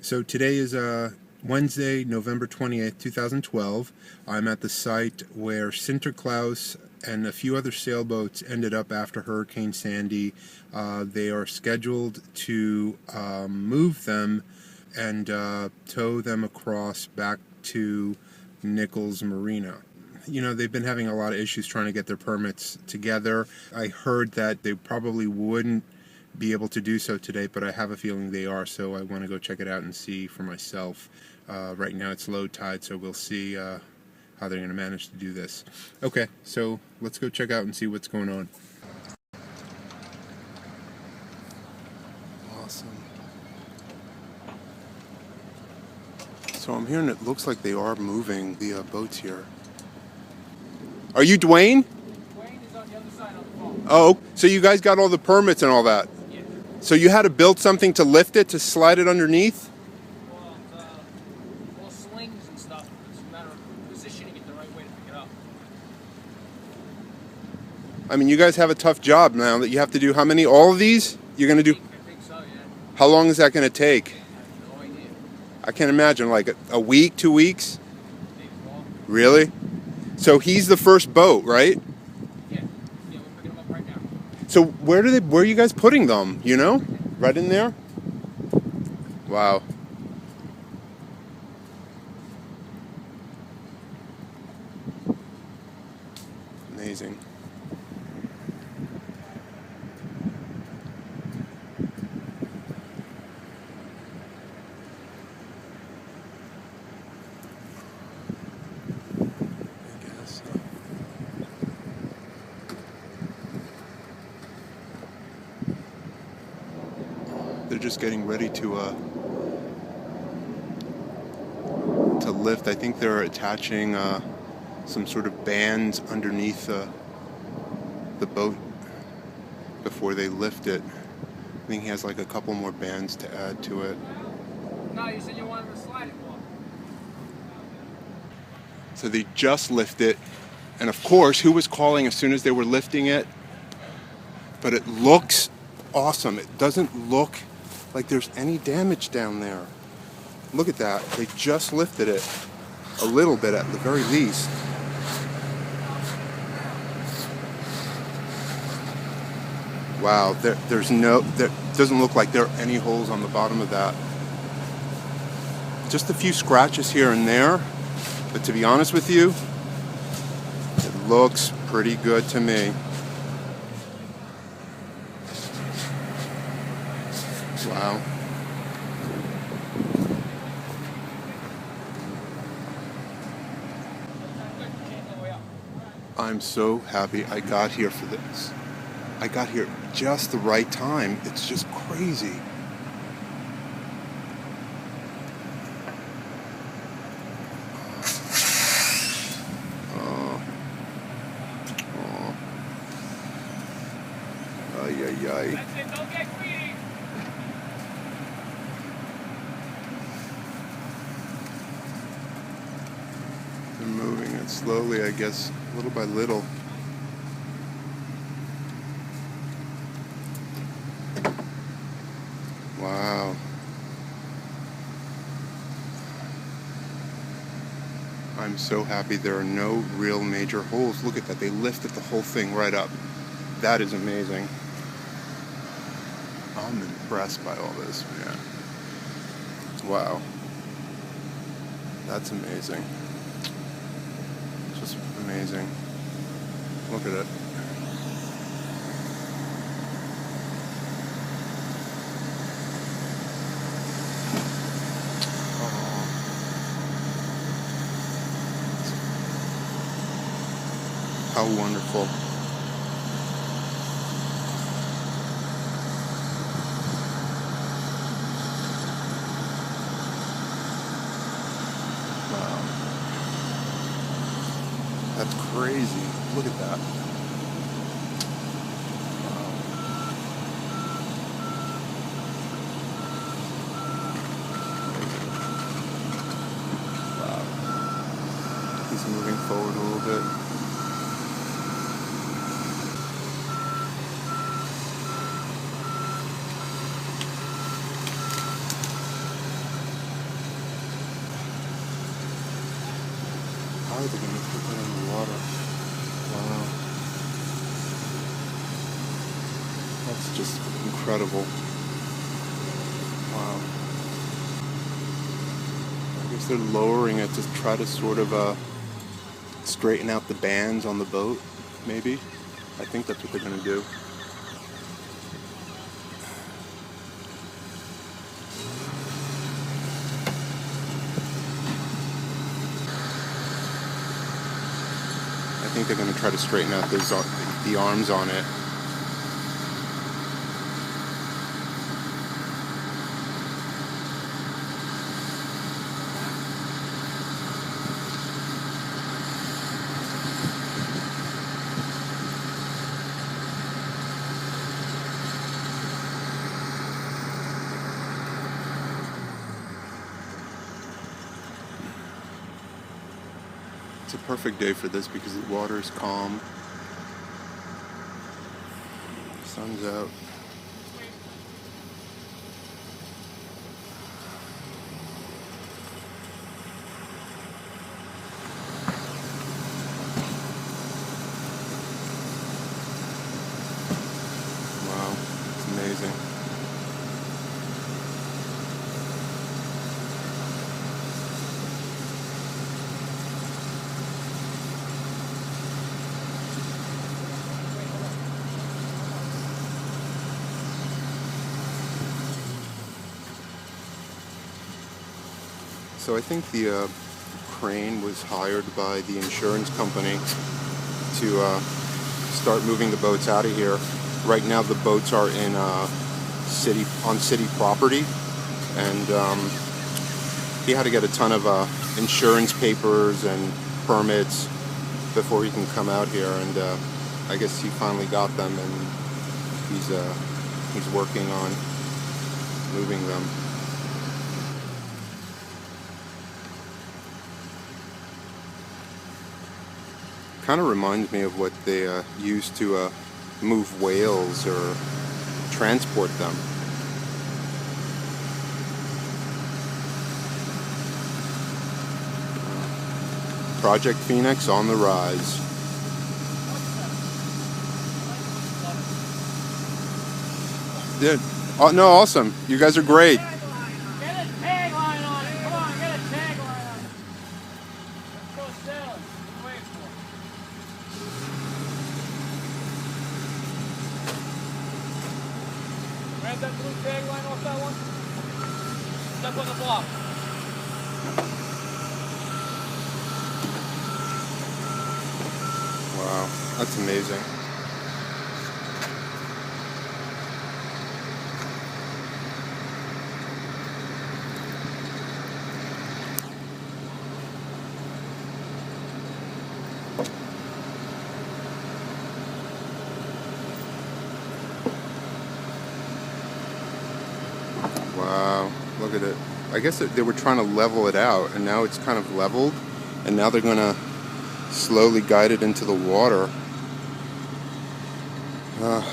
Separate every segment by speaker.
Speaker 1: So today is Wednesday, November 28th, 2012. I'm at the site where Sinterklaas and a few other sailboats ended up after Hurricane Sandy. They are scheduled to move them and tow them across back to Nichol's Marina. You know, they've been having a lot of issues trying to get their permits together. I heard that they probably wouldn't be able to do so today, but I have a feeling they are, so I want to go check it out and see for myself. Right now it's low tide, so we'll see how they're going to manage to do this. Okay, so let's go check out and see what's going on. Awesome. So I'm hearing it looks like they are moving the boats here. Are you Dwayne?
Speaker 2: Dwayne is on the other side on the phone.
Speaker 1: Oh, so you guys got all the permits and all that?
Speaker 2: Yeah.
Speaker 1: So you had to build something to lift it, to slide it underneath?
Speaker 2: Well, slings and stuff. It's a matter of positioning it the right way to pick it up.
Speaker 1: I mean, you guys have a tough job now that you have to do how many? All of these? You're going to do?
Speaker 2: I think so, yeah.
Speaker 1: How long is that going to take?
Speaker 2: I have no idea.
Speaker 1: I can't imagine, like a week, 2 weeks?
Speaker 2: Maybe more.
Speaker 1: Really? So he's the first boat, right?
Speaker 2: Yeah. Yeah, we're picking them up right now.
Speaker 1: So where are you guys putting them, you know? Right in there? Wow. Amazing. They're just getting ready to lift. I think they're attaching some sort of bands underneath the boat before they lift it. I think he has like a couple more bands to add to it.
Speaker 2: No, you said you wanted to slide it more.
Speaker 1: So they just lift it, and of course, who was calling as soon as they were lifting it? But it looks awesome. It doesn't look like there's any damage down there. Look at that. They just lifted it a little bit at the very least. Wow, there doesn't look like there are any holes on the bottom of that. Just a few scratches here and there, but to be honest with you, it looks pretty good to me. Wow. I'm so happy I got here for this. I got here just the right time. It's just crazy. Ay, ay, ay.
Speaker 2: That's it, don't get greedy.
Speaker 1: They're moving it slowly, I guess, little by little. Wow. I'm so happy there are no real major holes. Look at that. They lifted the whole thing right up. That is amazing. I'm impressed by all this, man. Wow. That's amazing. Just amazing. Look at it. How wonderful. Wow. That's crazy. Look at that. Wow. Wow. He's moving forward a little bit. are they going to put that in the water? Wow. That's just incredible. Wow. I guess they're lowering it to try to sort of straighten out the bands on the boat, maybe. I think that's what they're going to do. I think they're going to try to straighten out the arms on it. It's a perfect day for this because the water is calm. The sun's out. Wow, it's amazing. So I think the crane was hired by the insurance company to start moving the boats out of here. Right now the boats are in city property, and he had to get a ton of insurance papers and permits before he can come out here, and I guess he finally got them, and he's working on moving them. Kind of reminds me of what they used to move whales or transport them. Project Phoenix on the rise. Yeah. Oh, no, awesome. You guys are great.
Speaker 2: Get a tagline on it. Come on, get a tagline on it. Let's go sailing. Wait for it. Grab that blue tagline off that one. Step on the block.
Speaker 1: Wow, that's amazing. Wow, look at it. I guess they were trying to level it out, and now it's kind of leveled, and now they're going to slowly guide it into the water. Wow.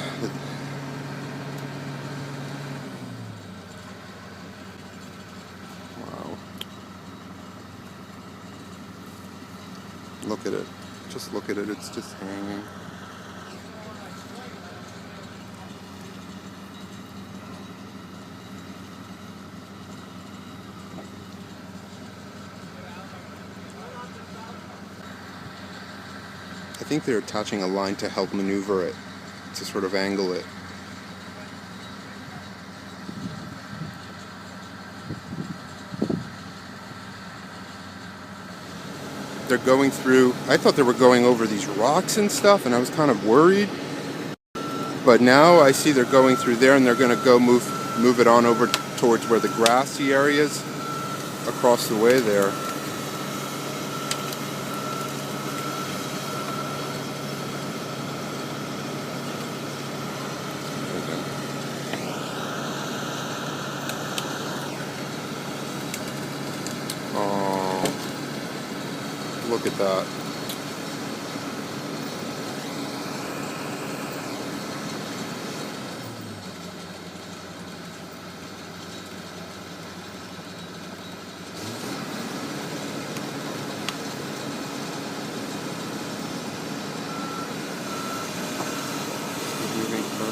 Speaker 1: Look at it. Just look at it. It's just hanging. I think they're attaching a line to help maneuver it, to sort of angle it. They're going through, I thought they were going over these rocks and stuff, and I was kind of worried. But now I see they're going through there, and they're going to go move it on over towards where the grassy areas across the way there. Look at that.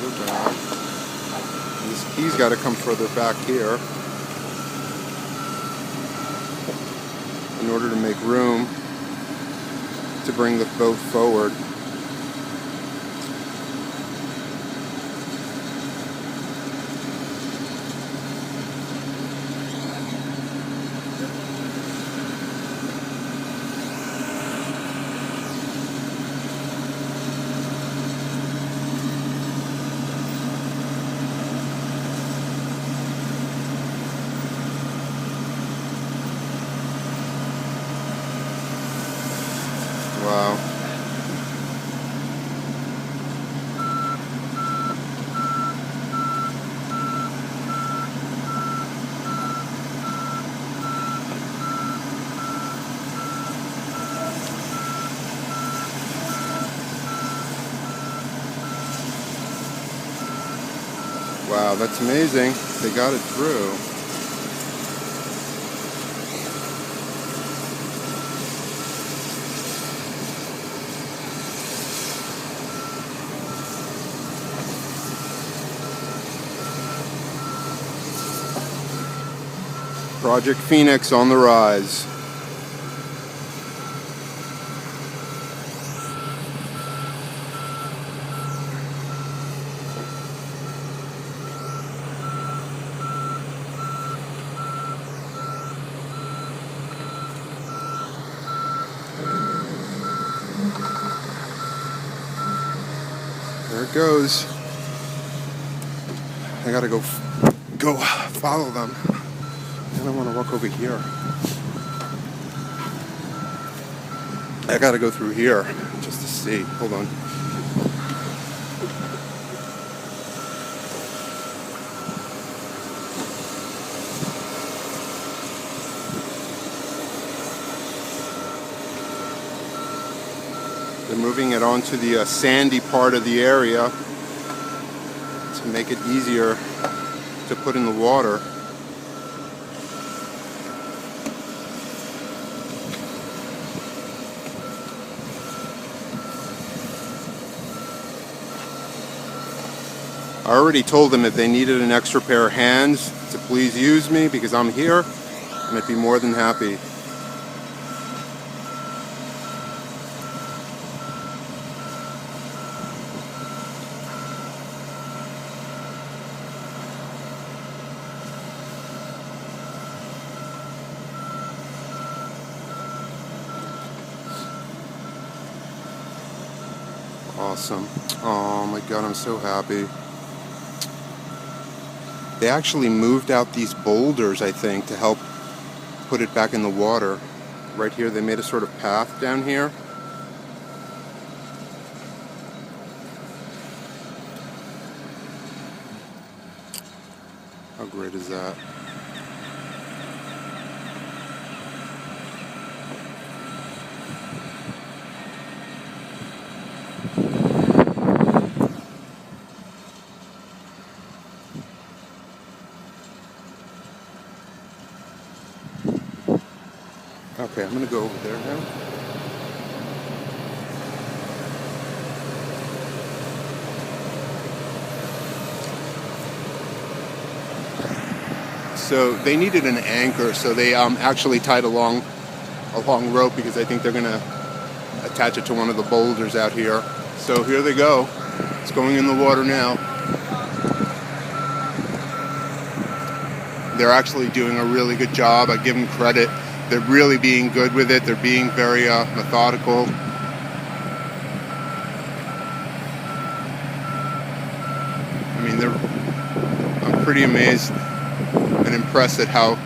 Speaker 1: further back. This key's got to come further back here in order to make room to bring the boat forward. Wow. Wow, that's amazing. They got it through. Project Phoenix on the rise. There it goes. I gotta go follow them. I don't want to walk over here. I gotta go through here just to see. Hold on. They're moving it onto the sandy part of the area to make it easier to put in the water. I already told them if they needed an extra pair of hands to please use me because I'm here, and I'd be more than happy. Awesome. Oh my God, I'm so happy. They actually moved out these boulders, I think, to help put it back in the water. Right here, they made a sort of path down here. How great is that? Okay, I'm going to go over there now. So they needed an anchor, so they actually tied a long rope because I think they're going to attach it to one of the boulders out here. So here they go. It's going in the water now. They're actually doing a really good job. I give them credit. They're really being good with it. They're being very methodical. I mean, I'm pretty amazed and impressed at how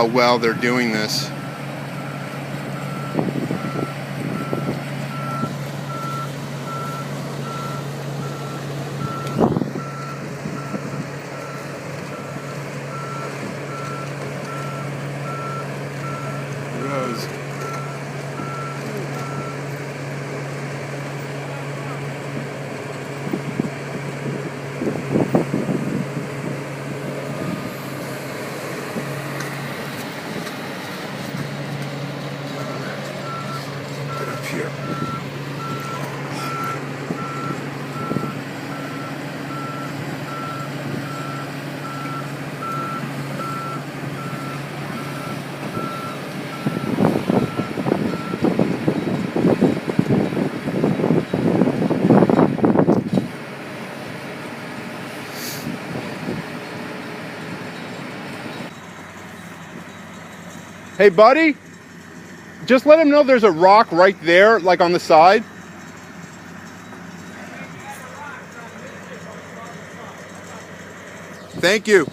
Speaker 1: well they're doing this. Hey, buddy, just let him know there's a rock right there, like on the side. Thank you.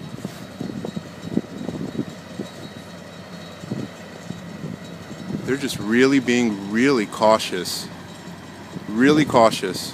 Speaker 1: They're just really being really cautious. Really cautious.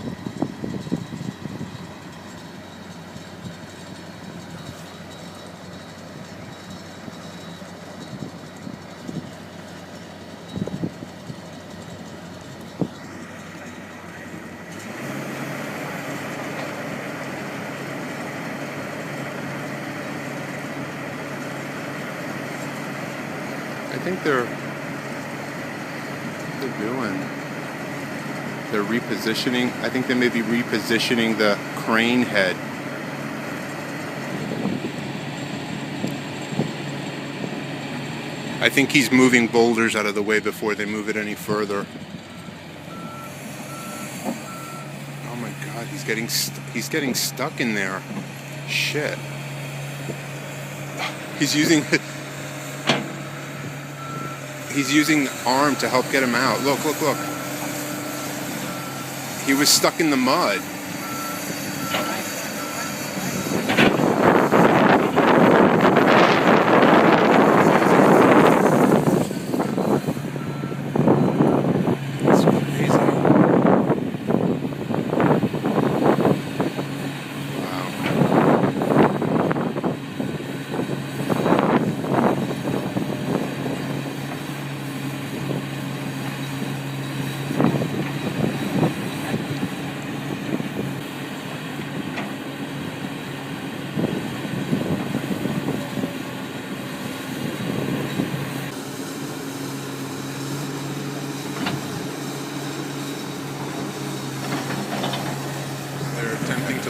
Speaker 1: I think they're repositioning. I think they may be repositioning the crane head. I think he's moving boulders out of the way before they move it any further. Oh my God, he's getting stuck in there. Shit. He's using the arm to help get him out. Look. He was stuck in the mud. That's crazy. Wow.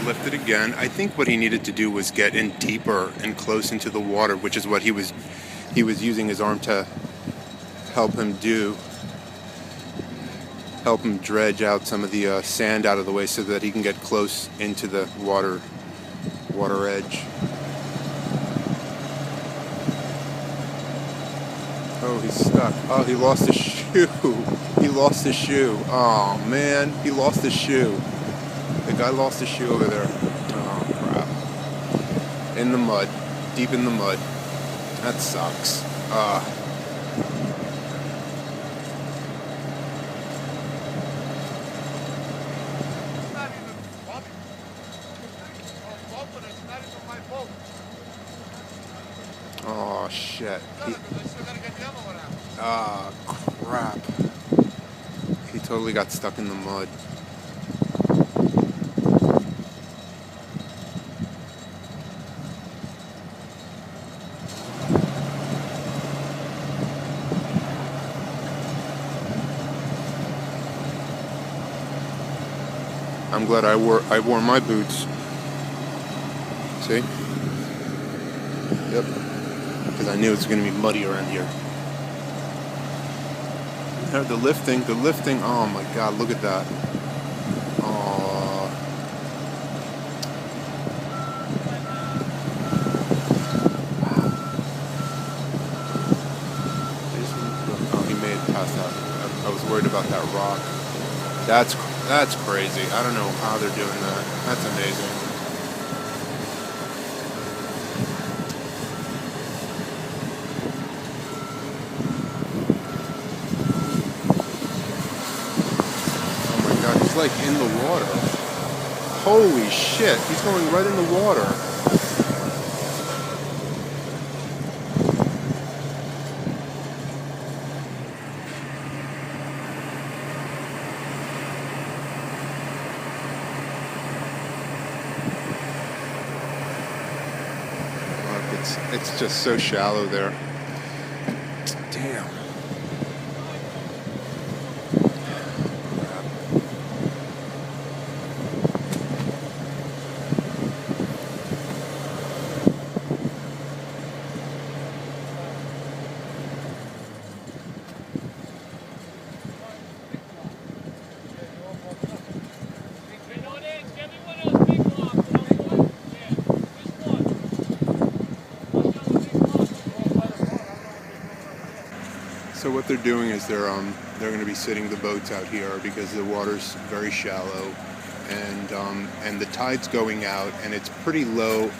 Speaker 1: Lift it again. I think what he needed to do was get in deeper and close into the water, which is what he was using his arm to help him do. Help him dredge out some of the sand out of the way so that he can get close into the water edge. Oh, he's stuck. Oh, he lost his shoe. He lost his shoe. Oh man, he lost his shoe. The guy lost his shoe over there. Oh, crap. In the mud. Deep in the mud. That sucks. Oh, shit. Crap. He totally got stuck in the mud. I'm glad I wore my boots. See? Yep. Because I knew it was going to be muddy around here. The lifting. Oh my God, look at that. Oh. Oh, he made it past that. I was worried about that rock. That's crazy. I don't know how they're doing that. That's amazing. Oh my God, he's like in the water. Holy shit, he's going right in the water. It's just so shallow there. Damn. So what they're doing is they're going to be sitting the boats out here because the water's very shallow, and the tide's going out, and it's pretty low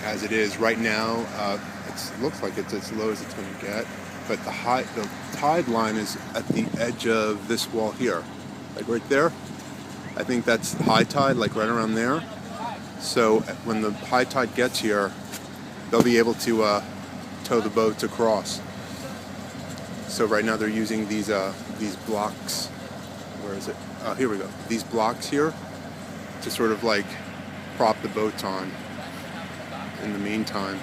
Speaker 1: as it is right now. It looks like it's as low as it's going to get, but the tide line is at the edge of this wall here, like right there. I think that's high tide, like right around there. So when the high tide gets here, they'll be able to tow the boats across. So right now they're using these blocks. Where is it? Here we go. These blocks here to sort of like prop the boats on in the meantime.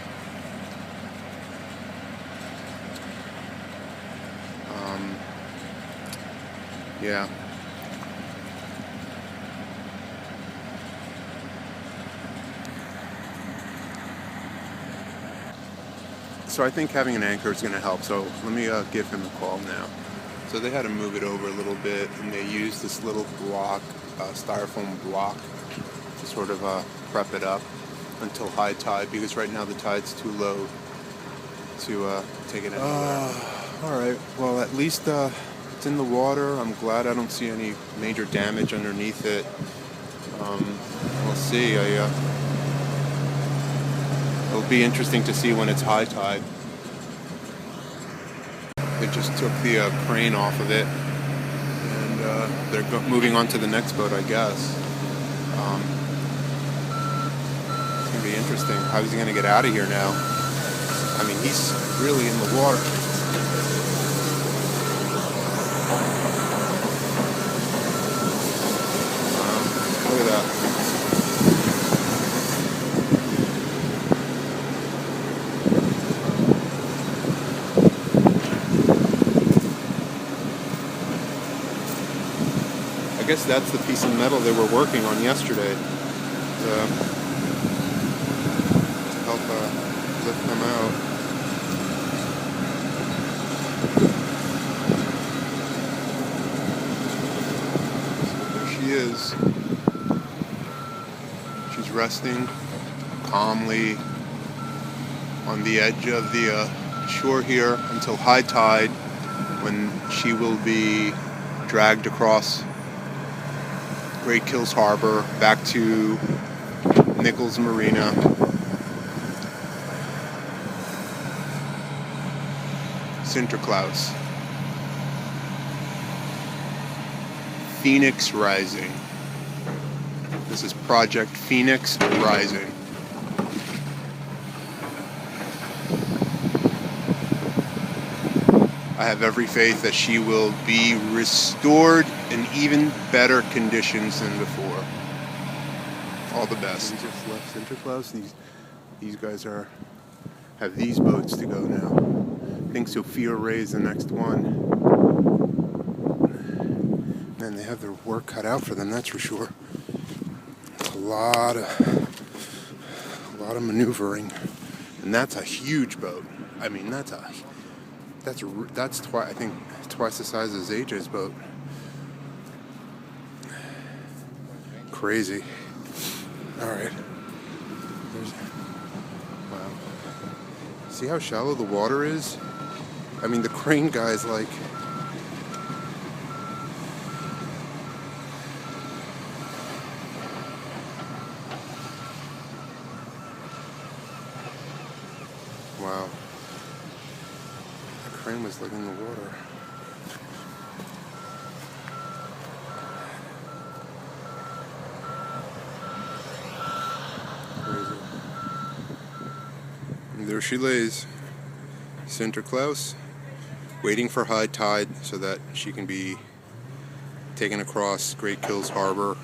Speaker 1: Yeah. So I think having an anchor is going to help. So let me give him a call now. So they had to move it over a little bit, and they used this little block, styrofoam block, to sort of prep it up until high tide, because right now the tide's too low to take it anywhere. All right. Well, at least it's in the water. I'm glad I don't see any major damage underneath it. We'll see. It'll be interesting to see when it's high tide. They just took the crane off of it, and they're moving on to the next boat, I guess. It's going to be interesting. How is he going to get out of here now? I mean, he's really in the water. Wow, look at that. I guess that's the piece of metal they were working on yesterday to help lift them out. So there she is. She's resting calmly on the edge of the shore here until high tide, when she will be dragged across Great Kills Harbor back to Nichols Marina. Sinterklaas. Phoenix Rising. This is Project Phoenix Rising. I have every faith that she will be restored in even better conditions than before. All the best. We just left Sinterklaas. These guys have these boats to go now. I think Sofia Rey is the next one. Man, they have their work cut out for them, that's for sure. It's a lot of maneuvering, and that's a huge boat. I mean, that's I think twice the size of AJ's boat. Crazy. All right. Wow. See how shallow the water is? I mean, the crane guy's like... Wow. The crane was like in the water. Crazy. And there she lays. Sinterklaas, waiting for high tide so that she can be taken across Great Kills Harbor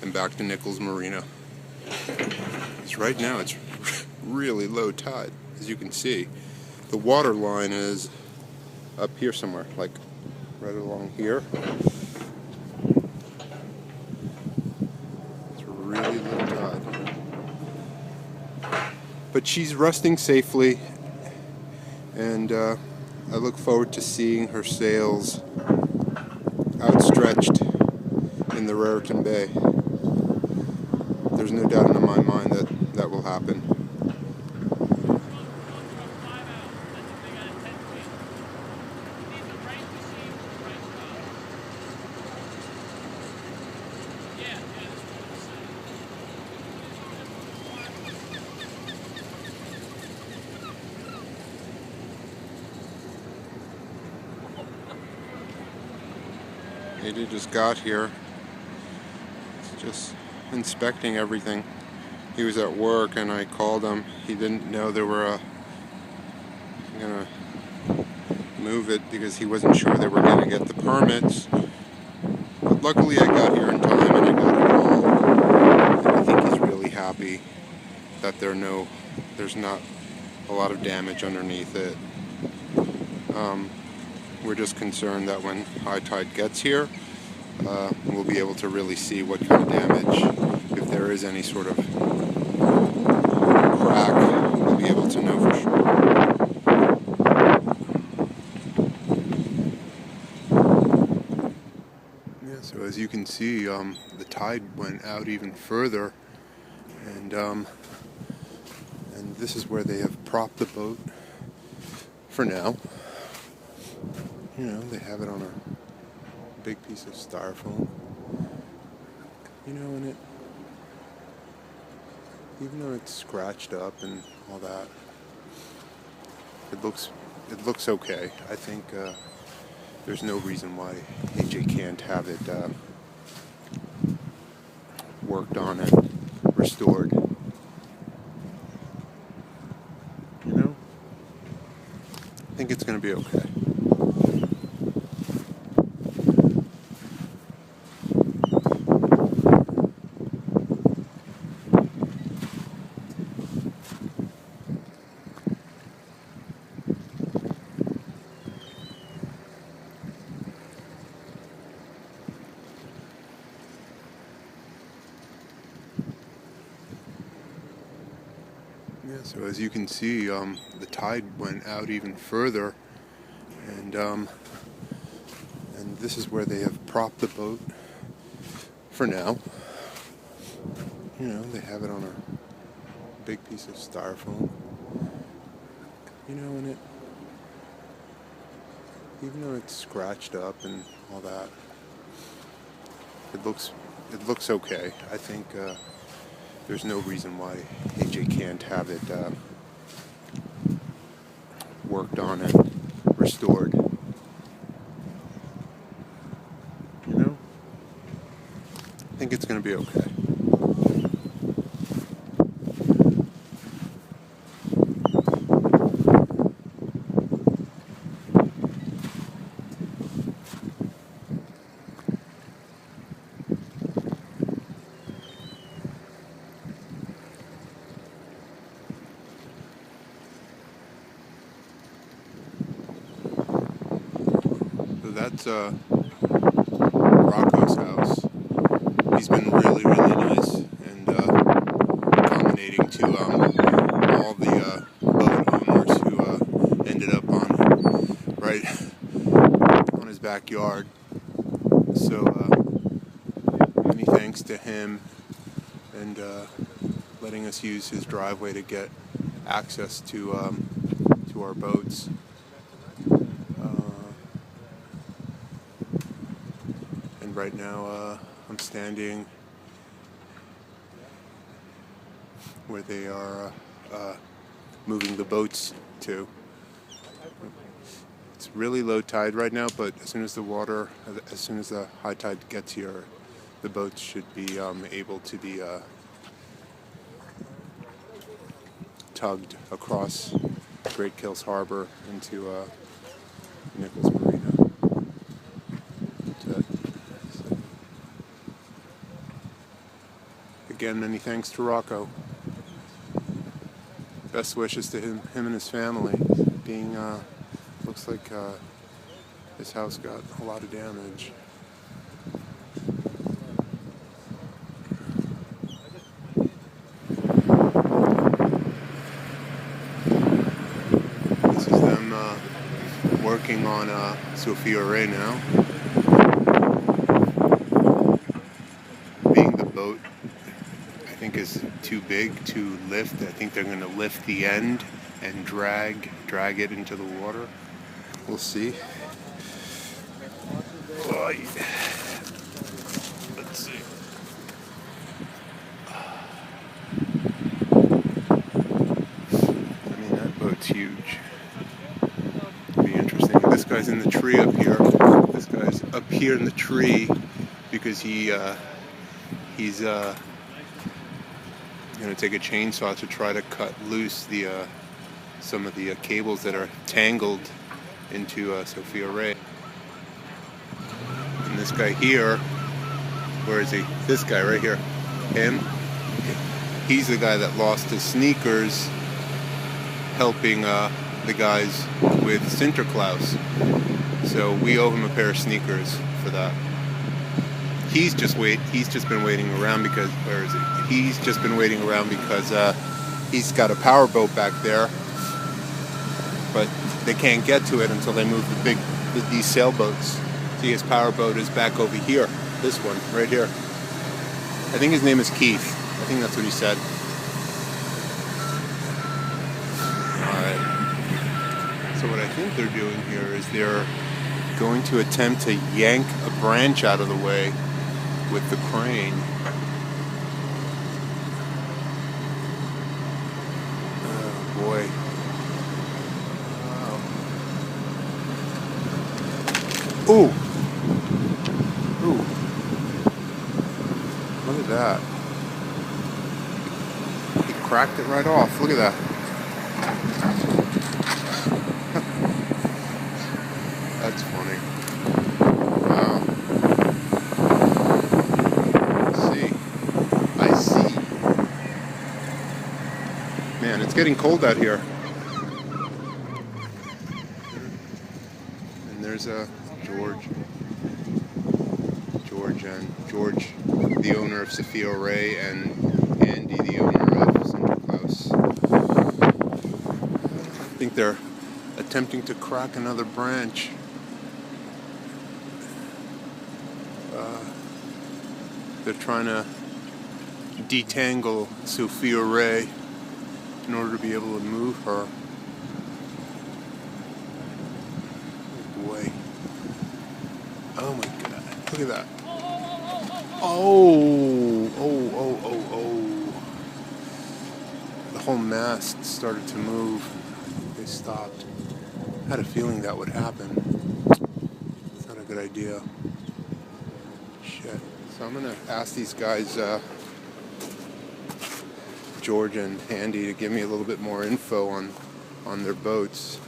Speaker 1: and back to Nichols Marina. Because right now it's really low tide, as you can see. The water line is up here somewhere, like right along here. It's really low tide. But she's resting safely, and I look forward to seeing her sails outstretched in the Raritan Bay. There's no doubt in my mind that will happen. AJ just got here. He's just inspecting everything. He was at work and I called him. He didn't know there were gonna move it because he wasn't sure they were gonna get the permits. But luckily I got here in time and I got it all. And I think he's really happy that there's not a lot of damage underneath it. We're just concerned that when high tide gets here, we'll be able to really see what kind of damage, if there is any sort of crack, we'll be able to know for sure. Yeah, so as you can see, the tide went out even further, and this is where they have propped the boat for now. You know, they have it on a big piece of styrofoam. You know, and even though it's scratched up and all that, it looks okay. I think there's no reason why AJ can't have it worked on and restored. You know, I think it's going to be okay. Yeah, so as you can see, the tide went out even further, and this is where they have propped the boat for now. You know, they have it on a big piece of styrofoam. You know, and even though it's scratched up and all that, it looks okay. I think there's no reason why AJ can't have it worked on and restored. You know, I think it's going to be okay. That's Rocco's house. He's been really nice and accommodating to all the boat owners who ended up right on his backyard. So many thanks to him and letting us use his driveway to get access to our boats. Right now, I'm standing where they are moving the boats to. It's really low tide right now, but as soon as the high tide gets here, the boats should be able to be tugged across Great Kills Harbor into Nichols Marina. Again, many thanks to Rocco. Best wishes to him and his family. Looks like his house got a lot of damage. This is them working on Sofia Rey now. Being the boat, I think, is too big to lift. I think they're going to lift the end and drag it into the water. We'll see. Let's see. I mean, that boat's huge. It'll be interesting. This guy's in the tree up here. This guy's up here in the tree because he's gonna take a chainsaw to try to cut loose the some of the cables that are tangled into Sofia Rey. And this guy here, where is he? This guy right here, him. He's the guy that lost his sneakers helping the guys with Sinterklaas. So we owe him a pair of sneakers for that. He's just been waiting around because, where is he? He's just been waiting around because he's got a power boat back there, but they can't get to it until they move these sailboats. See, his power boat is back over here. This one, right here. I think his name is Keith. I think that's what he said. Alright. So what I think they're doing here is they're going to attempt to yank a branch out of the way with the crane. Oh boy. Wow. Ooh. Ooh. Look at that. He cracked it right off. Look at that. That's funny. Wow. I see. Man, it's getting cold out here. And there's George, the owner of Sofia Rey, and Andy, the owner of Sinterklaas. I think they're attempting to crack another branch. They're trying to detangle Sofia Rey in order to be able to move her. Oh boy. Oh my god. Look at that. Oh. The whole mast started to move. They stopped. I had a feeling that would happen. It's not a good idea. Shit. So I'm going to ask these guys, George and Andy, to give me a little bit more info on their boats.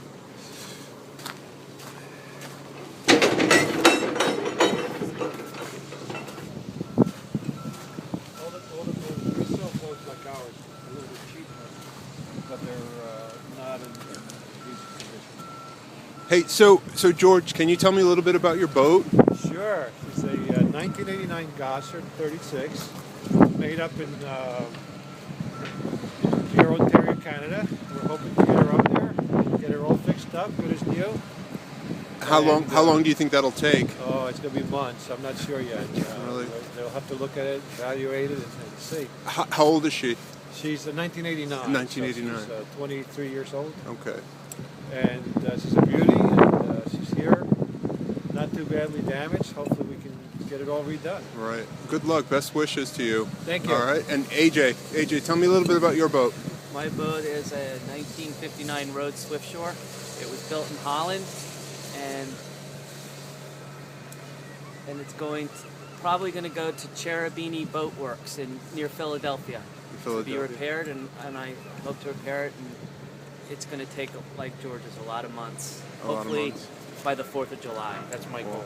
Speaker 1: Hey, so George, can you tell me a little bit about your boat?
Speaker 3: Sure. It's a 1989 Gozzard 36, made up in near Ontario, Canada. We're hoping to get her up there, get her all fixed up, good as new.
Speaker 1: How long do you think that'll take?
Speaker 3: Oh, it's going to be months. I'm not sure yet.
Speaker 1: Really?
Speaker 3: They'll have to look at it, evaluate it, and see.
Speaker 1: How old is she?
Speaker 3: She's a 1989.
Speaker 1: 1989.
Speaker 3: So she's 23 years old.
Speaker 1: Okay.
Speaker 3: And she's a beauty, and she's here, not too badly damaged. Hopefully we can get it all redone.
Speaker 1: Right. Good luck. Best wishes to you.
Speaker 3: Thank you.
Speaker 1: All right. And AJ, tell me a little bit about your boat.
Speaker 4: My boat is a 1959 Rhodes Swiftshore. It was built in Holland, and it's probably going to go to Cherubini Boat Works near Philadelphia. To be repaired, and I hope to repair it. And it's going to take, like George's, a lot of months. Hopefully by the 4th of July. That's my goal.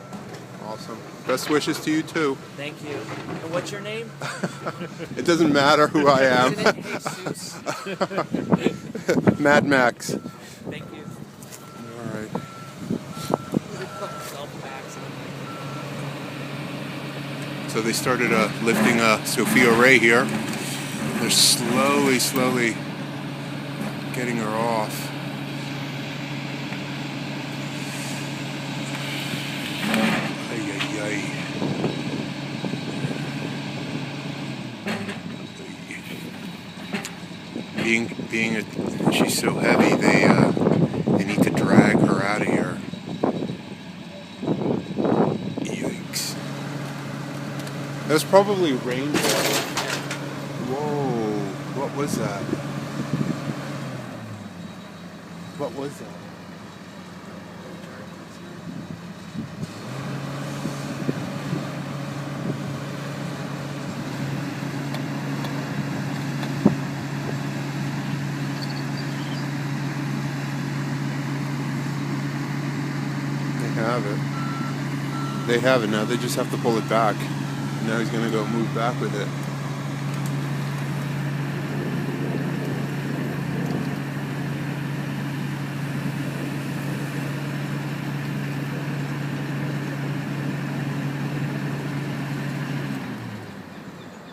Speaker 1: Awesome. Best wishes to you too.
Speaker 4: Thank you. And what's your name?
Speaker 1: It doesn't matter who I am.
Speaker 4: Isn't it Jesus?
Speaker 1: Mad Max.
Speaker 4: Thank you.
Speaker 1: All right. So they started lifting Sofia Rey here. They're slowly getting her off. She's so heavy, they need to drag her out of here. Yikes. That was probably rainwater. Whoa, what was that? What was that? They have it now. They just have to pull it back. And now he's going to go move back with it.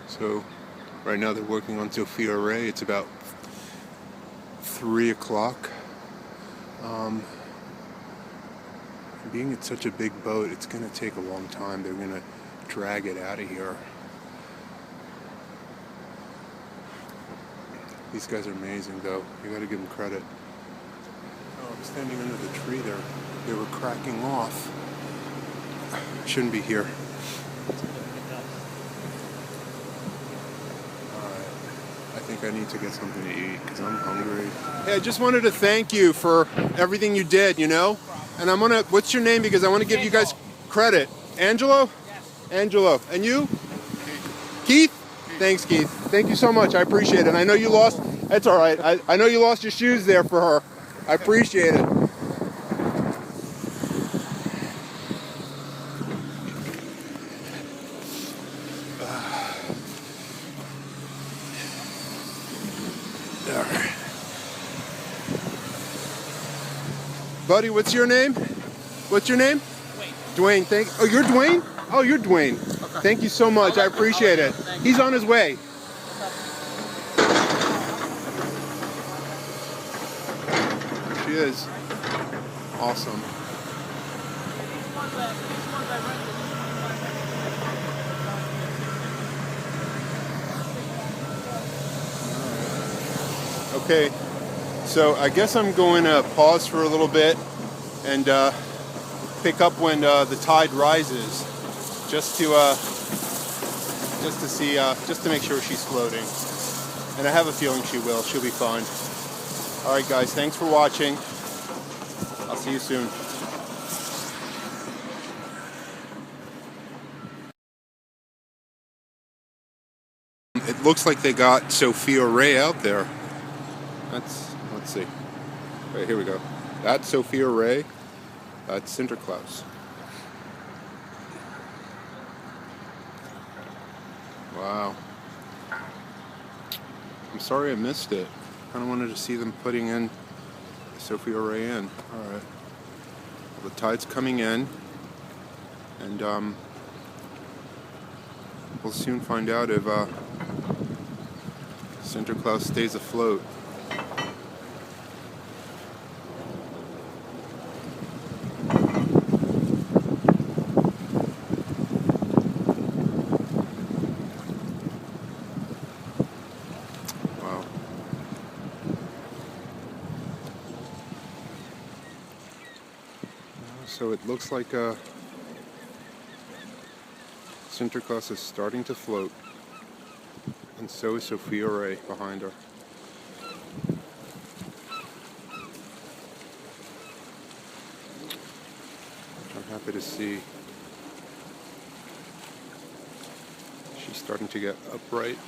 Speaker 1: So right now they're working on Sofia Rey. It's about 3 o'clock. Being it's such a big boat, it's going to take a long time. They're going to drag it out of here. These guys are amazing, though. You got to give them credit. Oh, I'm standing under the tree there. They were cracking off. Shouldn't be here. I think I need to get something to eat because I'm hungry. Hey, I just wanted to thank you for everything you did, you know? And I'm gonna, what's your name? Because I want to give you guys credit. Angelo?
Speaker 2: Yes.
Speaker 1: Angelo. And you? Keith? Thanks, Keith. Thank you so much. I appreciate it. And I know you lost, that's all right. I know you lost your shoes there for her. I appreciate it. Buddy, what's your name? What's your name? Dwayne. Dwayne, oh, you're Dwayne? Oh, you're Dwayne. Okay. Thank you so much. I appreciate it. He's on his way. She is. Awesome. Okay. So I guess I'm going to pause for a little bit and pick up when the tide rises, just to see, just to make sure she's floating. And I have a feeling she will. She'll be fine. All right, guys. Thanks for watching. I'll see you soon. It looks like they got Sofia Rey out there. Let's see. Okay, here we go. That's Sofia Rey. That's Sinterklaas. Wow. I'm sorry I missed it. Kind of wanted to see them putting in Sofia Rey in. All right. Well, the tide's coming in, and we'll soon find out if Sinterklaas stays afloat. So it looks like Sinterklaas is starting to float, and so is Sofia Rey behind her. I'm happy to see she's starting to get upright.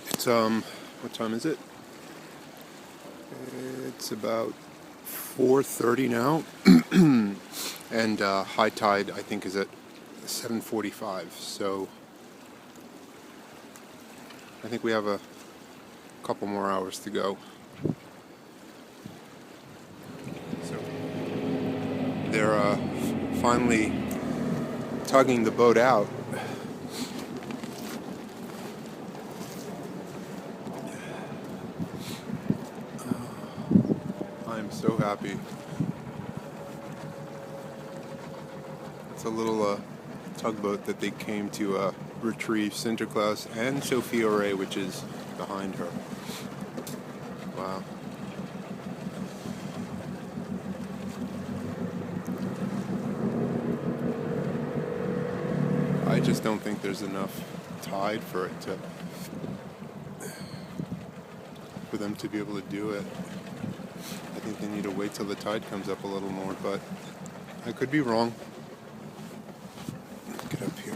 Speaker 1: It's what time is it? It's about 4:30 now, and high tide I think is at 7:45. So I think we have a couple more hours to go. So they're finally tugging the boat out. So happy. It's a little tugboat that they came to retrieve Sinterklaas and Sofia Rey, which is behind her. Wow. I just don't think there's enough tide for them to be able to do it. I think they need to wait till the tide comes up a little more, but I could be wrong. Let's get up here.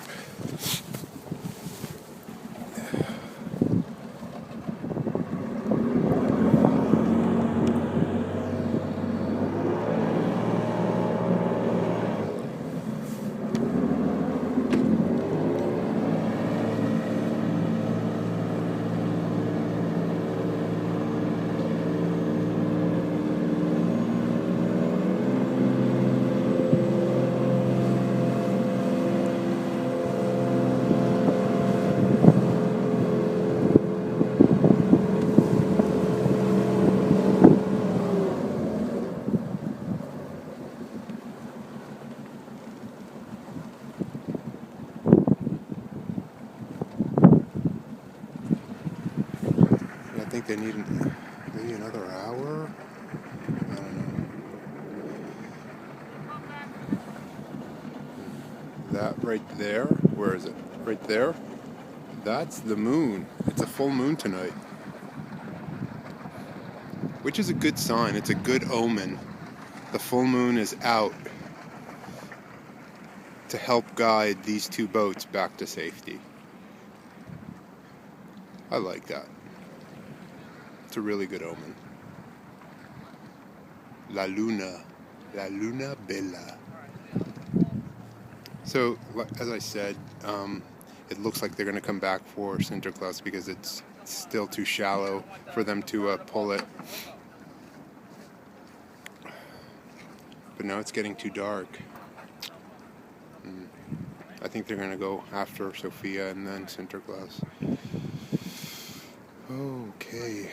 Speaker 1: they need maybe another hour. I don't know. That right there, where is it? Right there? That's the moon. It's a full moon tonight. Which is a good sign. It's a good omen. The full moon is out to help guide these two boats back to safety. I like that. It's a really good omen. La Luna Bella. So, as I said, it looks like they're going to come back for Sinterklaas because it's still too shallow for them to pull it. But now it's getting too dark. I think they're going to go after Sofia and then Sinterklaas. Okay.